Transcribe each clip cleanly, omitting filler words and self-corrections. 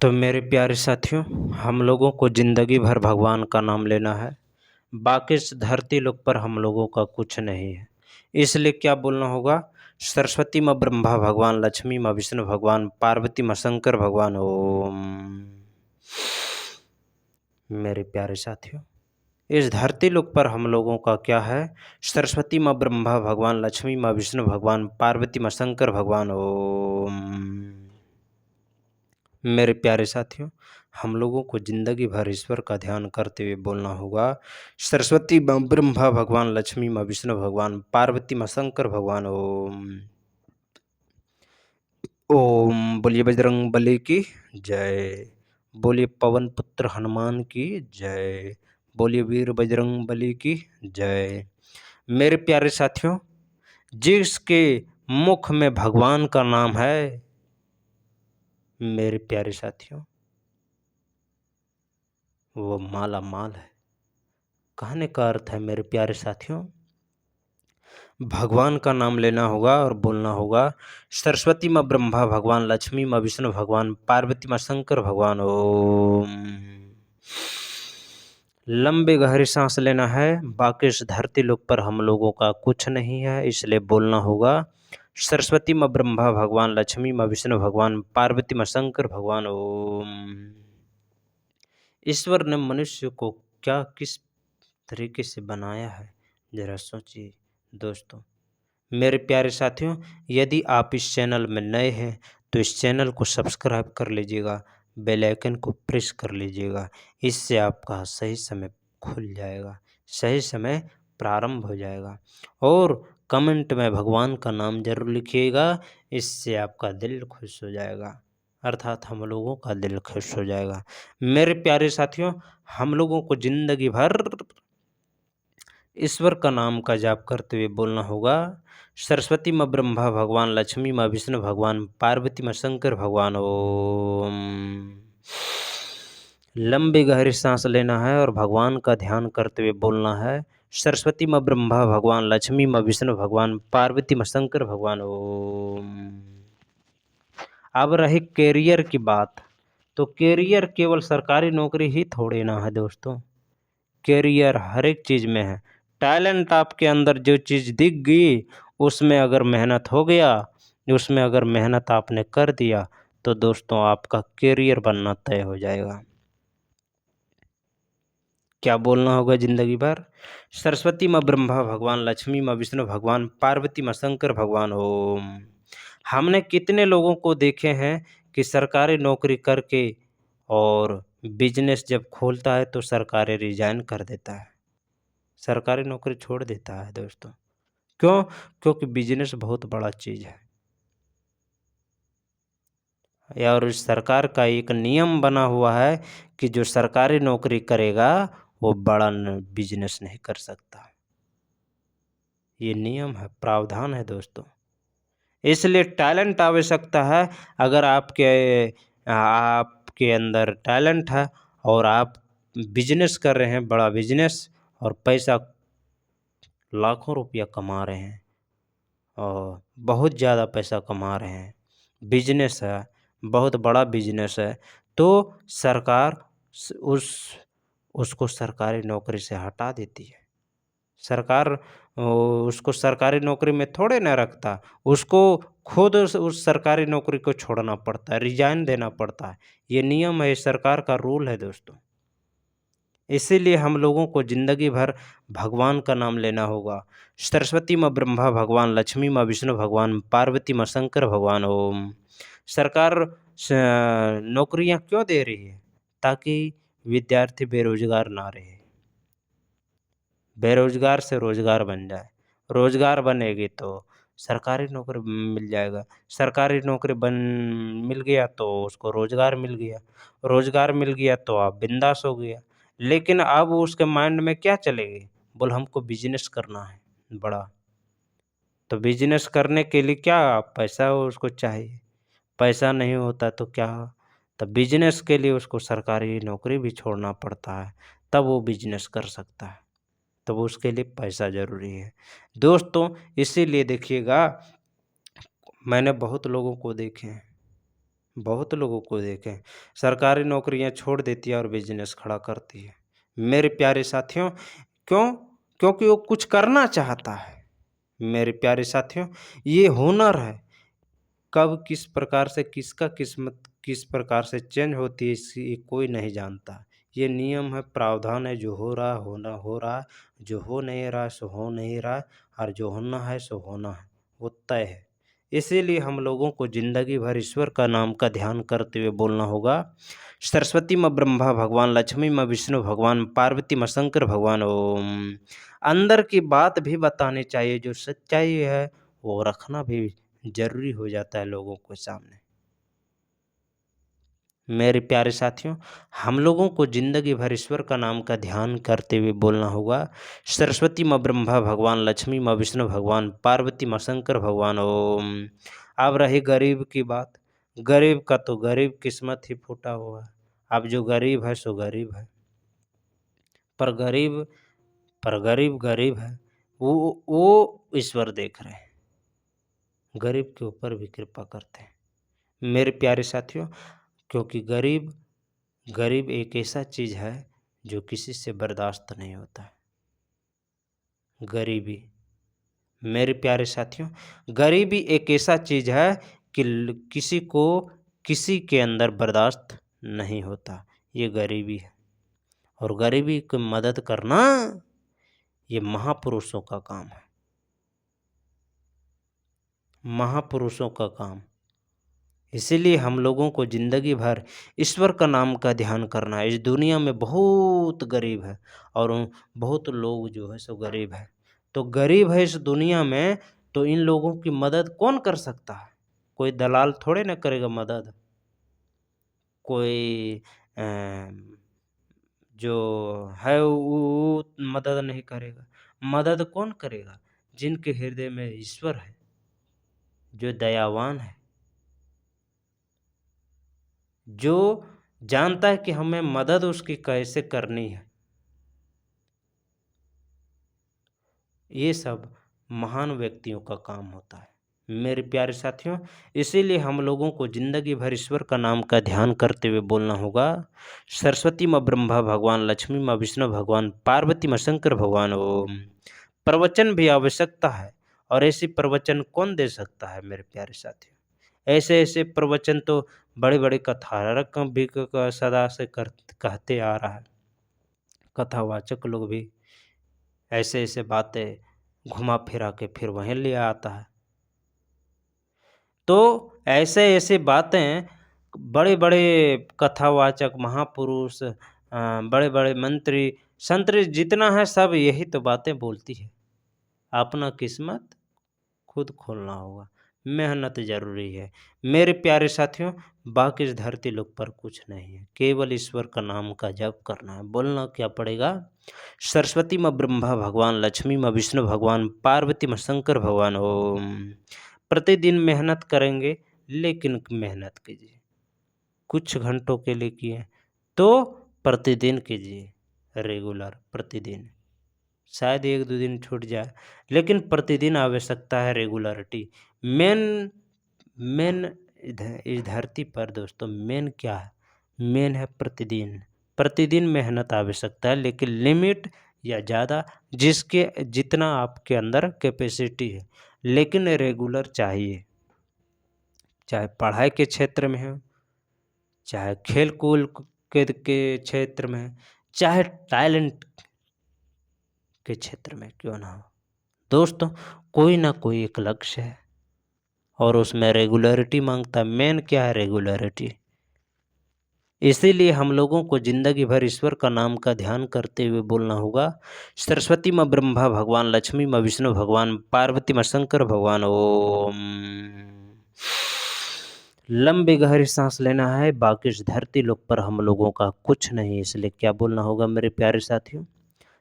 तो मेरे प्यारे साथियों, हम लोगों को ज़िंदगी भर भगवान का नाम लेना है। बाकी इस धरती लोक पर हम लोगों का कुछ नहीं है। इसलिए क्या बोलना होगा? सरस्वती माँ ब्रह्मा भगवान, लक्ष्मी माँ विष्णु भगवान, पार्वती माँ शंकर भगवान। ओम। मेरे प्यारे साथियों, इस धरती लोक पर हम लोगों का क्या है? सरस्वती माँ ब्रह्मा भगवान, लक्ष्मी माँ विष्णु भगवान, पार्वती माँ शंकर भगवान। ओम। मेरे प्यारे साथियों, हम लोगों को ज़िंदगी भर ईश्वर का ध्यान करते हुए बोलना होगा, सरस्वती माँ ब्रह्मा भगवान, लक्ष्मी माँ विष्णु भगवान, पार्वती माँ शंकर भगवान। ओम। ओम। बोलिए बजरंग बली की जय। बोलिए पवन पुत्र हनुमान की जय। बोलिए वीर बजरंग बली की जय। मेरे प्यारे साथियों, जिसके मुख में भगवान का नाम है, मेरे प्यारे साथियों, वो माला माल है। कहने का अर्थ है मेरे प्यारे साथियों, भगवान का नाम लेना होगा और बोलना होगा, सरस्वती माँ ब्रह्मा भगवान, लक्ष्मी माँ विष्णु भगवान, पार्वती माँ शंकर भगवान। ओम। लंबी गहरी सांस लेना है। बाकी इस धरती लोक पर हम लोगों का कुछ नहीं है, इसलिए बोलना होगा, सरस्वती माँ ब्रह्मा भगवान, लक्ष्मी माँ विष्णु भगवान, पार्वती माँ शंकर भगवान। ओम। ईश्वर ने मनुष्य को क्या किस तरीके से बनाया है, ज़रा सोचिए दोस्तों। मेरे प्यारे साथियों, यदि आप इस चैनल में नए हैं तो इस चैनल को सब्सक्राइब कर लीजिएगा, बेल आइकन को प्रेस कर लीजिएगा। इससे आपका सही समय खुल जाएगा, सही समय प्रारंभ हो जाएगा। और कमेंट में भगवान का नाम जरूर लिखिएगा, इससे आपका दिल खुश हो जाएगा, अर्थात हम लोगों का दिल खुश हो जाएगा। मेरे प्यारे साथियों, हम लोगों को ज़िंदगी भर ईश्वर का नाम का जाप करते हुए बोलना होगा, सरस्वती माँ ब्रह्मा भगवान, लक्ष्मी माँ विष्णु भगवान, पार्वती माँ शंकर भगवान। ओम। लंबी गहरी सांस लेना है और भगवान का ध्यान करते हुए बोलना है, सरस्वती माँ ब्रह्मा भगवान, लक्ष्मी माँ विष्णु भगवान, पार्वती माँ शंकर भगवान। ओम। अब रही कैरियर की बात, तो कैरियर केवल सरकारी नौकरी ही थोड़ी ना है दोस्तों। कैरियर हर एक चीज़ में है। टैलेंट आपके अंदर जो चीज़ दिख गई, उसमें अगर मेहनत हो गया, उसमें अगर मेहनत आपने कर दिया, तो दोस्तों आपका कैरियर बनना तय हो जाएगा। क्या बोलना होगा ज़िंदगी भर? सरस्वती माँ ब्रह्मा भगवान, लक्ष्मी माँ विष्णु भगवान, पार्वती माँ शंकर भगवान। ओम। हमने कितने लोगों को देखे हैं कि सरकारी नौकरी करके और बिजनेस जब खोलता है तो सरकारी रिजाइन कर देता है, सरकारी नौकरी छोड़ देता है दोस्तों। क्यों? क्योंकि बिजनेस बहुत बड़ा चीज़ है, और इस सरकार का एक नियम बना हुआ है कि जो सरकारी नौकरी करेगा वो बड़ा बिजनेस नहीं कर सकता। ये नियम है, प्रावधान है दोस्तों। इसलिए टैलेंट आवश्यकता है। अगर आपके अंदर टैलेंट है और आप बिजनेस कर रहे हैं, बड़ा बिजनेस, और पैसा लाखों रुपया कमा रहे हैं और बहुत ज़्यादा पैसा कमा रहे हैं, बिजनेस है, बहुत बड़ा बिजनेस है, तो सरकार उसको सरकारी नौकरी से हटा देती है। सरकार उसको सरकारी नौकरी में थोड़े ना रखता, उसको खुद उस सरकारी नौकरी को छोड़ना पड़ता है, रिजाइन देना पड़ता है। ये नियम है, सरकार का रूल है दोस्तों। इसीलिए हम लोगों को ज़िंदगी भर भगवान का नाम लेना होगा, सरस्वती माँ ब्रह्मा भगवान, लक्ष्मी माँ विष्णु भगवान, पार्वती माँ शंकर भगवान। ओम। सरकार नौकरियां क्यों दे रही है? ताकि विद्यार्थी बेरोजगार ना रहे, बेरोजगार से रोजगार बन जाए, रोजगार बनेगी तो सरकारी नौकरी मिल जाएगा, सरकारी नौकरी मिल गया तो उसको रोजगार मिल गया, रोजगार मिल गया तो आप बिंदास हो गया। लेकिन अब उसके माइंड में क्या चलेगी? बोल हमको बिजनेस करना है बड़ा, तो बिजनेस करने के लिए क्या पैसा उसको चाहिए, पैसा नहीं होता तो क्या? तब बिजनेस के लिए उसको सरकारी नौकरी भी छोड़ना पड़ता है, तब वो बिजनेस कर सकता है, तब उसके लिए पैसा ज़रूरी है दोस्तों। इसीलिए देखिएगा, मैंने बहुत लोगों को देखे हैं, बहुत लोगों को देखे हैं, सरकारी नौकरियाँ छोड़ देती है और बिज़नेस खड़ा करती है। मेरे प्यारे साथियों, क्यों? क्योंकि वो कुछ करना चाहता है। मेरे प्यारे साथियों, ये हुनर है। कब किस प्रकार से किसका किस्मत किस प्रकार से चेंज होती है इसी कोई नहीं जानता। ये नियम है, प्रावधान है, जो हो रहा है होना हो रहा है, जो हो नहीं रहा है सो हो नहीं रहा है और जो होना है सो होना है, वो तय है। इसीलिए हम लोगों को ज़िंदगी भर ईश्वर का नाम का ध्यान करते हुए बोलना होगा, सरस्वती माँ ब्रह्मा भगवान, लक्ष्मी माँ विष्णु भगवान, पार्वती माँ शंकर भगवान ओम। अंदर की बात भी बतानी चाहिए, जो सच्चाई है वो रखना भी ज़रूरी हो जाता है लोगों के सामने। मेरे प्यारे साथियों, हम लोगों को ज़िंदगी भर ईश्वर का नाम का ध्यान करते हुए बोलना होगा, सरस्वती माँ ब्रह्मा भगवान, लक्ष्मी माँ विष्णु भगवान, पार्वती माँ शंकर भगवान ओम। अब रही गरीब की बात, गरीब का तो गरीब किस्मत ही फूटा हुआ है। अब जो गरीब है सो गरीब है, पर गरीब गरीब गरीब है, वो ईश्वर देख रहे हैं, गरीब के ऊपर भी कृपा करते हैं। मेरे प्यारे साथियों, क्योंकि गरीब गरीब एक ऐसा चीज़ है जो किसी से बर्दाश्त नहीं होता है। गरीबी, मेरे प्यारे साथियों, गरीबी एक ऐसा चीज़ है कि किसी को किसी के अंदर बर्दाश्त नहीं होता। ये गरीबी है और गरीबी की मदद करना ये महापुरुषों का काम है, महापुरुषों का काम। इसीलिए हम लोगों को ज़िंदगी भर ईश्वर का नाम का ध्यान करना है। इस दुनिया में बहुत गरीब है और बहुत लोग जो है सो गरीब है। तो गरीब है इस दुनिया में, तो इन लोगों की मदद कौन कर सकता है? कोई दलाल थोड़े ना करेगा मदद। कोई जो है वो मदद नहीं करेगा। मदद कौन करेगा? जिनके हृदय में ईश्वर है, जो दयावान है, जो जानता है कि हमें मदद उसकी कैसे करनी है। ये सब महान व्यक्तियों का काम होता है। मेरे प्यारे साथियों, इसीलिए हम लोगों को ज़िंदगी भर ईश्वर का नाम का ध्यान करते हुए बोलना होगा, सरस्वती माँ ब्रह्मा भगवान, लक्ष्मी माँ विष्णु भगवान, पार्वती माँ शंकर भगवान ओम। प्रवचन भी आवश्यकता है और ऐसी प्रवचन कौन दे सकता है मेरे प्यारे साथियों? ऐसे ऐसे प्रवचन तो बड़े बड़े कथारक भी सदा से कहते आ रहा है। कथावाचक लोग भी ऐसे ऐसे बातें घुमा फिरा के फिर वहीं ले आता है। तो ऐसे ऐसे बातें बड़े बड़े कथावाचक महापुरुष, बड़े बड़े मंत्री संतरी जितना है सब यही तो बातें बोलती है। अपना किस्मत खुद खोलना होगा, मेहनत ज़रूरी है। मेरे प्यारे साथियों, बाकी इस धरती लोक पर कुछ नहीं है, केवल ईश्वर का नाम का जप करना है। बोलना क्या पड़ेगा? सरस्वती माँ ब्रह्मा भगवान, लक्ष्मी माँ विष्णु भगवान, पार्वती माँ शंकर भगवान ओम। प्रतिदिन मेहनत करेंगे, लेकिन मेहनत कीजिए। कुछ घंटों के लिए किए तो प्रतिदिन कीजिए, रेगुलर प्रतिदिन। शायद 1-2 दिन छूट जाए, लेकिन प्रतिदिन आवश्यकता है रेगुलरिटी। मेन मेन इस धरती पर दोस्तों मेन क्या है? मेन है प्रतिदिन। प्रतिदिन मेहनत आवश्यकता है, लेकिन लिमिट या ज़्यादा जिसके जितना आपके अंदर कैपेसिटी है, लेकिन रेगुलर चाहिए। चाहे पढ़ाई के क्षेत्र में हो, चाहे खेल-कूद के क्षेत्र में, चाहे टैलेंट के क्षेत्र में क्यों ना हो। दोस्तों, कोई ना कोई एक लक्ष्य है और उसमें रेगुलरिटी मांगता है। मेन क्या है? रेगुलरिटी। इसीलिए हम लोगों को ज़िंदगी भर ईश्वर का नाम का ध्यान करते हुए बोलना होगा, सरस्वती माँ ब्रह्मा भगवान, लक्ष्मी माँ विष्णु भगवान, पार्वती माँ शंकर भगवान ओम। लंबी गहरी सांस लेना है, बाकी इस धरती लोक पर हम लोगों का कुछ नहीं, इसलिए क्या बोलना होगा मेरे प्यारे साथियों?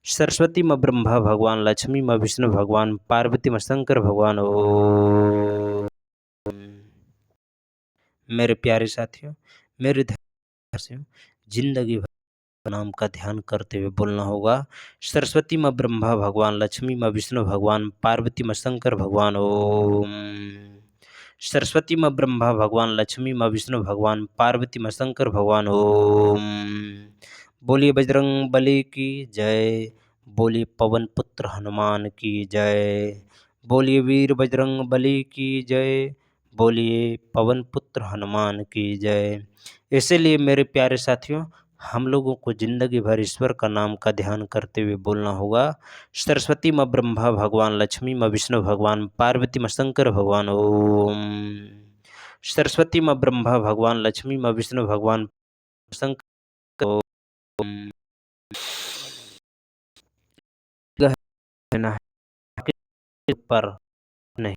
सरस्वती माँ ब्रह्मा भगवान, लक्ष्मी माँ विष्णु भगवान, पार्वती माँ शंकर भगवान ओम। मेरे प्यारे साथियों, मेरे साथियों, जिंदगी भर नाम का ध्यान करते हुए बोलना होगा, सरस्वती माँ ब्रह्मा भगवान, लक्ष्मी माँ विष्णु भगवान, पार्वती माँ शंकर भगवान ओम। सरस्वती माँ ब्रह्मा भगवान, लक्ष्मी माँ विष्णु भगवान, पार्वती माँ शंकर भगवान। ओम। बोलिए बजरंग बली की जय, बोलिए पवन पुत्र हनुमान की जय, बोलिए वीर बजरंग बली की जय, बोलिए पवन पुत्र हनुमान की जय। इसीलिए मेरे प्यारे साथियों, हम लोगों को जिंदगी भर ईश्वर का नाम का ध्यान करते हुए बोलना होगा। सरस्वती माँ ब्रह्मा भगवान, लक्ष्मी माँ विष्णु भगवान, पार्वती माँ शंकर भगवान। ओम। सरस्वती माँ ब्रह्मा भगवान, लक्ष्मी माँ विष्णु भगवान, शंकर। ओम। कहना है कि पर नहीं,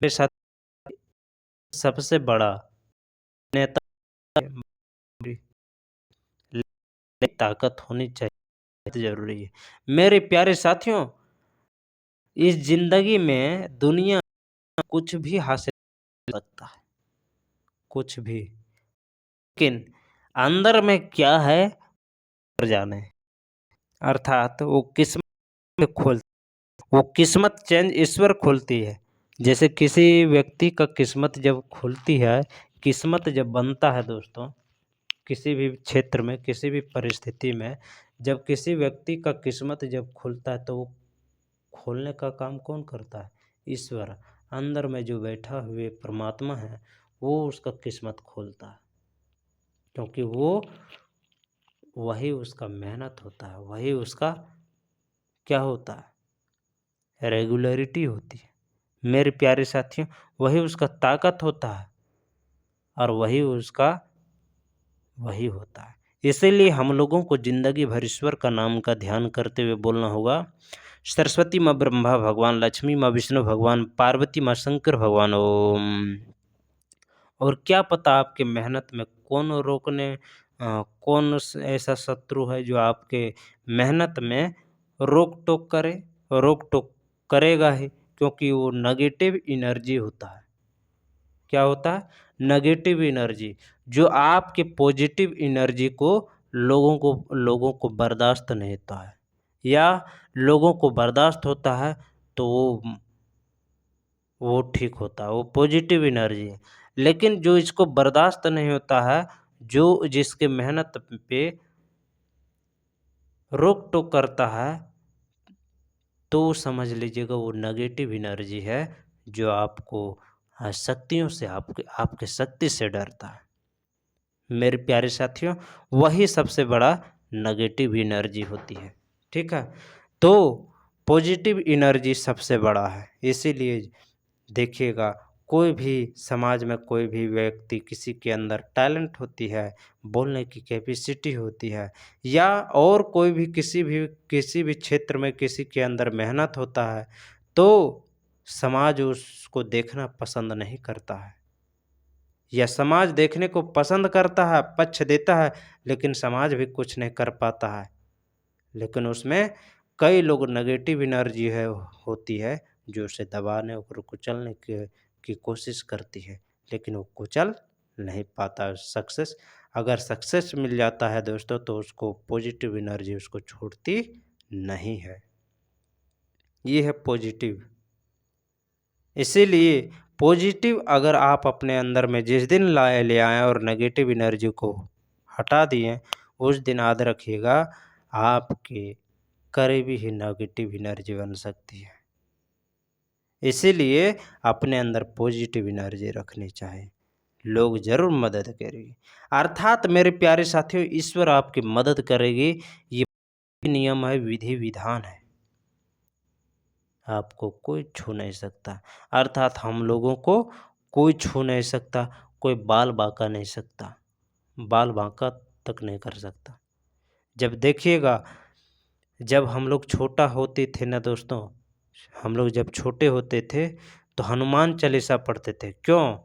मेरे साथ सबसे बड़ा नेता ताकत होनी चाहिए, जरूरी है। मेरे प्यारे साथियों, इस जिंदगी में दुनिया कुछ भी हासिल कर सकता है, कुछ भी, लेकिन अंदर में क्या है पर जाने, अर्थात वो किस्मत खोल, वो किस्मत चेंज ईश्वर खोलती है। जैसे किसी व्यक्ति का किस्मत जब खुलती है, किस्मत जब बनता है दोस्तों, किसी भी क्षेत्र में, किसी भी परिस्थिति में, जब किसी व्यक्ति का किस्मत जब खुलता है तो वो खोलने का काम कौन करता है? ईश्वर। अंदर में जो बैठा हुए परमात्मा है वो उसका किस्मत खोलता है, क्योंकि वो वही उसका मेहनत होता है, वही उसका क्या होता है? रेगुलरिटी होती है। मेरे प्यारे साथियों, वही उसका ताकत होता है और वही होता है। इसीलिए हम लोगों को जिंदगी भर ईश्वर का नाम का ध्यान करते हुए बोलना होगा। सरस्वती माँ ब्रह्मा भगवान, लक्ष्मी माँ विष्णु भगवान, पार्वती माँ शंकर भगवान। ओम। और क्या पता आपके मेहनत में कौन ऐसा शत्रु है जो आपके मेहनत में रोक टोक करे, रोक टोक करेगा ही, क्योंकि वो नेगेटिव एनर्जी होता है। क्या होता है? नेगेटिव एनर्जी, जो आपके पॉजिटिव एनर्जी को लोगों को बर्दाश्त नहीं होता है, या लोगों को बर्दाश्त होता है तो वो ठीक होता है, वो पॉजिटिव एनर्जी है। लेकिन जो इसको बर्दाश्त नहीं होता है, जो जिसके मेहनत पे रोक टोक करता है, तो समझ लीजिएगा वो नेगेटिव एनर्जी है, जो आपको शक्तियों से, आपके आपके शक्ति से डरता है। मेरे प्यारे साथियों, वही सबसे बड़ा नेगेटिव एनर्जी होती है। ठीक है, तो पॉजिटिव एनर्जी सबसे बड़ा है। इसीलिए देखिएगा, कोई भी समाज में कोई भी व्यक्ति, किसी के अंदर टैलेंट होती है, बोलने की कैपेसिटी होती है, या और कोई भी किसी भी क्षेत्र में किसी के अंदर मेहनत होता है, तो समाज उसको देखना पसंद नहीं करता है, या समाज देखने को पसंद करता है, पक्ष देता है, लेकिन समाज भी कुछ नहीं कर पाता है। लेकिन उसमें कई लोग नेगेटिव एनर्जी है होती है, जो उसे दबाने और कुचलने की कोशिश करती है, लेकिन वो कुचल नहीं पाता सक्सेस। अगर सक्सेस मिल जाता है दोस्तों, तो उसको पॉजिटिव एनर्जी उसको छोड़ती नहीं है। ये है पॉजिटिव। इसीलिए पॉजिटिव अगर आप अपने अंदर में जिस दिन ले आएँ और नेगेटिव एनर्जी को हटा दिए, उस दिन याद रखिएगा, आपके करीबी ही नेगेटिव एनर्जी बन सकती है। इसीलिए अपने अंदर पॉजिटिव एनर्जी रखनी चाहिए। लोग ज़रूर मदद करेंगे, अर्थात मेरे प्यारे साथियों, ईश्वर आपकी मदद करेगी। ये नियम है, विधि विधान है, आपको कोई छू नहीं सकता। अर्थात हम लोगों को कोई छू नहीं सकता, कोई बाल बांका नहीं सकता, बाल बांका तक नहीं कर सकता। जब देखिएगा, जब हम लोग छोटा होते थे ना दोस्तों, हम लोग जब छोटे होते थे तो हनुमान चालीसा पढ़ते थे। क्यों?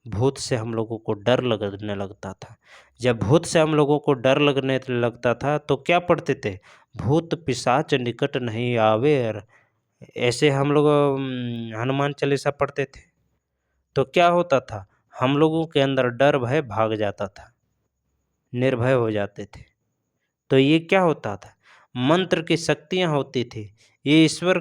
भूत से हम लोगों को डर लगने लगता था। जब भूत से हम लोगों को डर लगने लगता था तो क्या पढ़ते थे? भूत पिशाच निकट नहीं आवे, ऐसे हम लोग हनुमान चालीसा पढ़ते थे। तो क्या होता था? हम लोगों के अंदर डर भय भाग जाता था, निर्भय हो जाते थे। तो ये क्या होता था? मंत्र की शक्तियाँ होती थी। ये ईश्वर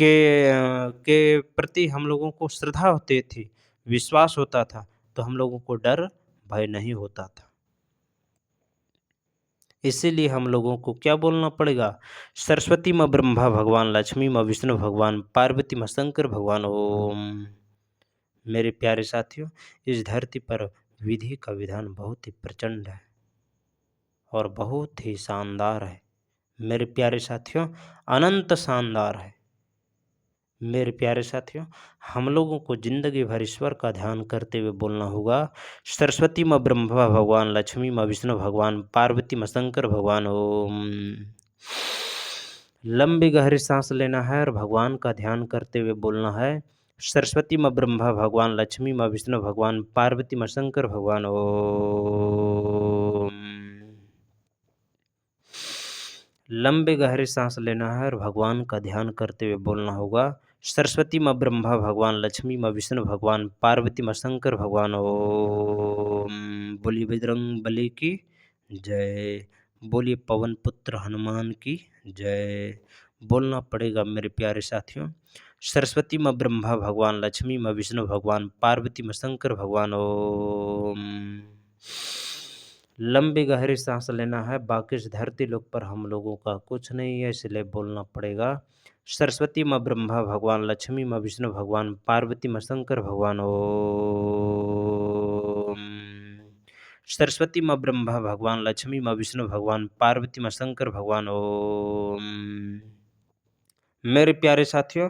के प्रति हम लोगों को श्रद्धा होती थी, विश्वास होता था, तो हम लोगों को डर, भय नहीं होता था। इसीलिए हम लोगों को क्या बोलना पड़ेगा? सरस्वती माँ ब्रह्मा भगवान, लक्ष्मी माँ विष्णु भगवान, पार्वती माँ शंकर भगवान ओम। मेरे प्यारे साथियों, इस धरती पर विधि का विधान बहुत ही प्रचंड है और बहुत ही शानदार है। मेरे प्यारे साथियों, अनंत शानदार है। मेरे प्यारे साथियों, हम लोगों को जिंदगी भर ईश्वर का ध्यान करते हुए बोलना होगा, सरस्वती माँ ब्रह्मा भगवान, लक्ष्मी माँ विष्णु भगवान, पार्वती माँ शंकर भगवान ओम। लंबी गहरी सांस लेना है और भगवान का ध्यान करते हुए बोलना है, सरस्वती माँ ब्रह्मा भगवान, लक्ष्मी माँ विष्णु भगवान, पार्वती माँ शंकर भगवान ओम। लंबे गहरे सांस लेना है और भगवान का ध्यान करते हुए बोलना होगा, सरस्वती माँ ब्रह्मा भगवान, लक्ष्मी माँ विष्णु भगवान, पार्वती माँ शंकर भगवान ओम। बोलिए बजरंग बली की जय, बोलिए पवन पुत्र हनुमान की जय। बोलना पड़ेगा मेरे प्यारे साथियों, सरस्वती माँ ब्रह्मा भगवान, लक्ष्मी माँ विष्णु भगवान, पार्वती माँ शंकर भगवान ओम। लंबी गहरी सांस लेना है, बाकी इस धरती लोक पर हम लोगों का कुछ नहीं है, इसलिए बोलना पड़ेगा, सरस्वती माँ ब्रह्मा भगवान, लक्ष्मी माँ विष्णु भगवान, पार्वती माँ शंकर भगवान ओम। सरस्वती माँ ब्रह्मा भगवान, लक्ष्मी माँ विष्णु भगवान, पार्वती माँ शंकर भगवान ओम। मेरे प्यारे साथियों,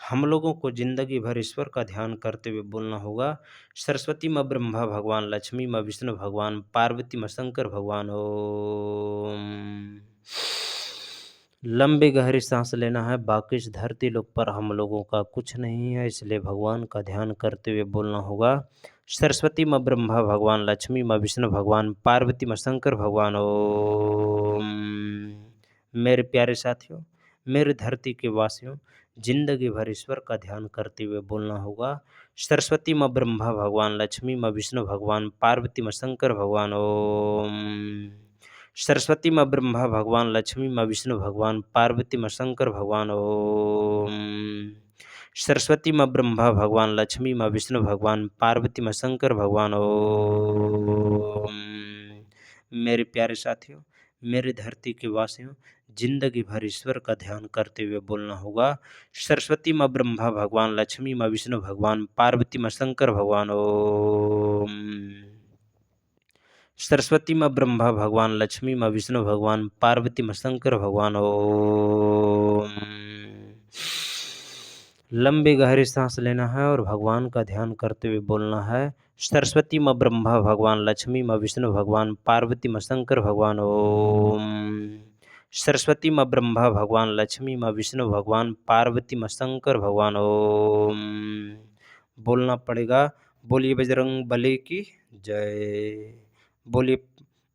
हम लोगों को जिंदगी भर ईश्वर का ध्यान करते हुए बोलना होगा, सरस्वती माँ ब्रह्मा भगवान, लक्ष्मी माँ विष्णु भगवान, पार्वती माँ शंकर भगवान ओम। लंबी गहरी सांस लेना है, बाकी इस धरती लोक पर हम लोगों का कुछ नहीं है, इसलिए भगवान का ध्यान करते हुए बोलना होगा, सरस्वती माँ ब्रह्मा भगवान, लक्ष्मी माँ विष्णु भगवान, पार्वती माँ शंकर भगवान ओम। मेरे प्यारे साथियों, मेरे धरती के वासियों, जिंदगी भर ईश्वर का ध्यान करते हुए बोलना होगा, सरस्वती माँ ब्रह्मा भगवान, लक्ष्मी माँ विष्णु भगवान, पार्वती माँ शंकर भगवान ओम। सरस्वती माँ ब्रह्मा भगवान, लक्ष्मी माँ विष्णु भगवान, पार्वती माँ शंकर भगवान ओम। सरस्वती माँ ब्रह्मा भगवान, लक्ष्मी माँ विष्णु भगवान, पार्वती माँ शंकर भगवान ओम। मेरे प्यारे साथियों, मेरे धरती के वासियों, जिंदगी भर ईश्वर का ध्यान करते हुए बोलना होगा, सरस्वती माँ ब्रह्मा भगवान, लक्ष्मी माँ विष्णु भगवान, पार्वती माँ शंकर भगवान ओम। सरस्वती माँ ब्रह्मा भगवान, लक्ष्मी माँ विष्णु भगवान, पार्वती माँ शंकर भगवान ओम। लंबी गहरी सांस लेना है और भगवान का ध्यान करते हुए बोलना है, सरस्वती माँ ब्रह्मा भगवान, लक्ष्मी माँ विष्णु भगवान, पार्वती माँ शंकर भगवान ओम। सरस्वती माँ ब्रह्मा भगवान, लक्ष्मी माँ विष्णु भगवान, पार्वती माँ शंकर भगवान ओम। बोलना पड़ेगा, बोलिए बजरंग बली की जय, बोलिए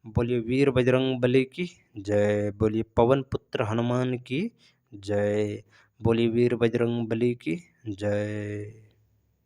बोलिए वीर बजरंग बली की जय, बोलिए पवन पुत्र हनुमान की जय, बोलिए वीर बजरंग बली की जय।